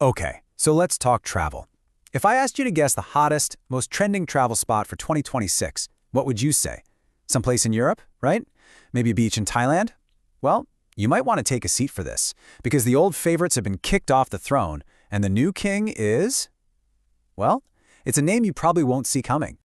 Okay, so let's talk travel. If I asked you to guess the hottest, most trending travel spot for 2026, what would you say? Someplace in Europe, right? Maybe a beach in Thailand? Well, you might want to take a seat for this, because the old favorites have been kicked off the throne, and the new king is... Well, it's a name you probably won't see coming.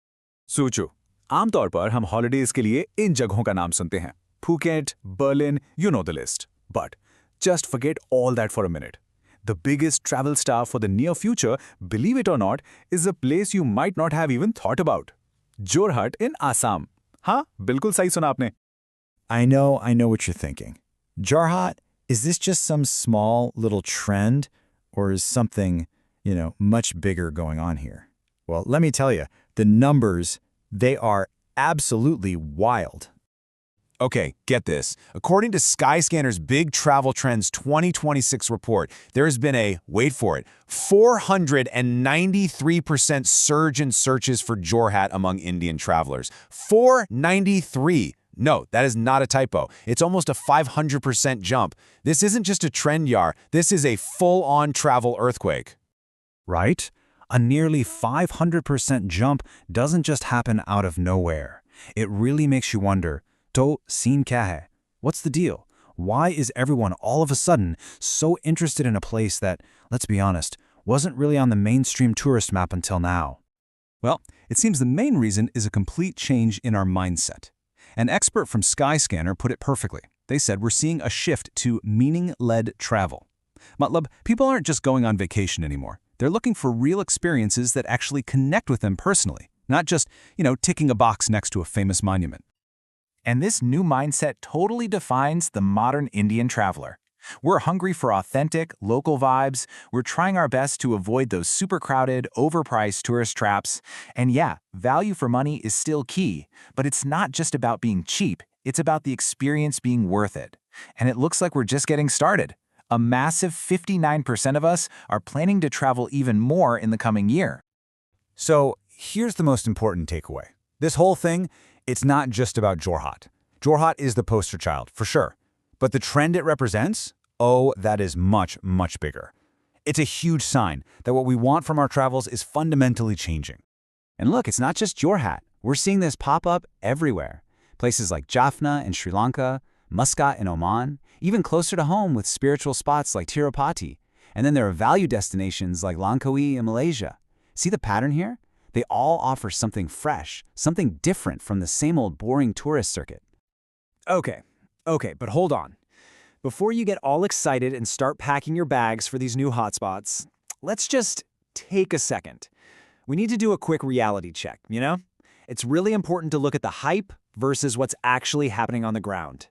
सोचो, आमतौर पर हम holidays के लिए इन जगहों का नाम सुनते हैं. Phuket, Berlin, you know the list. But just forget all that for a minute. The biggest travel star for the near future, believe it or not, is a place you might not have even thought about. Jorhat in Assam. हाँ, बिल्कुल सही सुना आपने. I know what you're thinking. Jorhat, is this just some small little trend, or is something, much bigger going on here? Well, let me tell you, the numbers, they are absolutely wild. Okay, get this. According to Skyscanner's Big Travel Trends 2026 report, there has been a, wait for it, 493% surge in searches for Jorhat among Indian travelers. 493! No, that is not a typo. It's almost a 500% jump. This isn't just a trend, Yar. This is a full-on travel earthquake. Right? A nearly 500% jump doesn't just happen out of nowhere. It really makes you wonder, to scene kya hai? What's the deal? Why is everyone all of a sudden so interested in a place that, let's be honest, wasn't really on the mainstream tourist map until now? Well, it seems the main reason is a complete change in our mindset. An expert from Skyscanner put it perfectly. They said we're seeing a shift to meaning-led travel. Matlab, people aren't just going on vacation anymore. They're looking for real experiences that actually connect with them personally, not just, ticking a box next to a famous monument. And this new mindset totally defines the modern Indian traveler. We're hungry for authentic, local vibes. We're trying our best to avoid those super crowded, overpriced tourist traps. And yeah, value for money is still key, but it's not just about being cheap. It's about the experience being worth it. And it looks like we're just getting started. A massive 59% of us are planning to travel even more in the coming year. So here's the most important takeaway. This whole thing, it's not just about Jorhat. Jorhat is the poster child, for sure. But the trend it represents, oh, that is much, much bigger. It's a huge sign that what we want from our travels is fundamentally changing. And look, it's not just Jorhat. We're seeing this pop up everywhere. Places like Jaffna in Sri Lanka, Muscat in Oman, even closer to home with spiritual spots like Tirupati. And then there are value destinations like Langkawi in Malaysia. See the pattern here? They all offer something fresh, something different from the same old boring tourist circuit. Okay, but hold on. Before you get all excited and start packing your bags for these new hotspots, let's just take a second. We need to do a quick reality check, It's really important to look at the hype versus what's actually happening on the ground.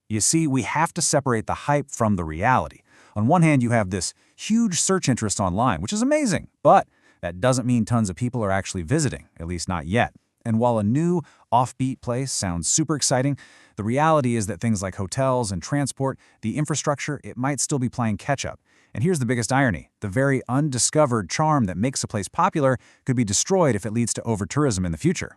You see, we have to separate the hype from the reality. On one hand, you have this huge search interest online, which is amazing, but that doesn't mean tons of people are actually visiting, at least not yet. And while a new, offbeat place sounds super exciting, the reality is that things like hotels and transport, the infrastructure, it might still be playing catch-up. And here's the biggest irony. The very undiscovered charm that makes a place popular could be destroyed if it leads to overtourism in the future.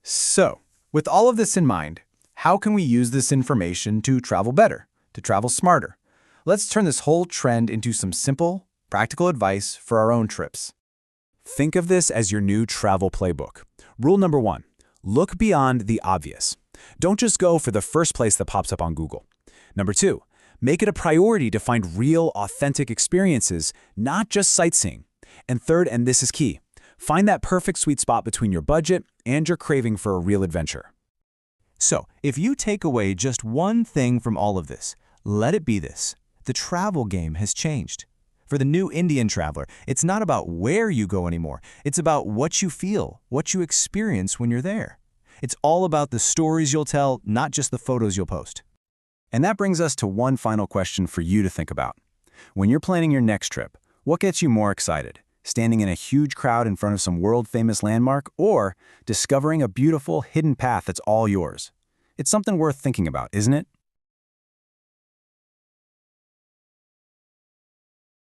So, with all of this in mind, how can we use this information to travel better, to travel smarter? Let's turn this whole trend into some simple, practical advice for our own trips. Think of this as your new travel playbook. Rule number 1, look beyond the obvious. Don't just go for the first place that pops up on Google. Number 2, make it a priority to find real, authentic experiences, not just sightseeing. And third, and this is key, find that perfect sweet spot between your budget and your craving for a real adventure. So, if you take away just one thing from all of this, let it be this. The travel game has changed. For the new Indian traveler, it's not about where you go anymore. It's about what you feel, what you experience when you're there. It's all about the stories you'll tell, not just the photos you'll post. And that brings us to one final question for you to think about. When you're planning your next trip, what gets you more excited? Standing in a huge crowd in front of some world-famous landmark, or discovering a beautiful hidden path that's all yours? It's something worth thinking about, isn't it?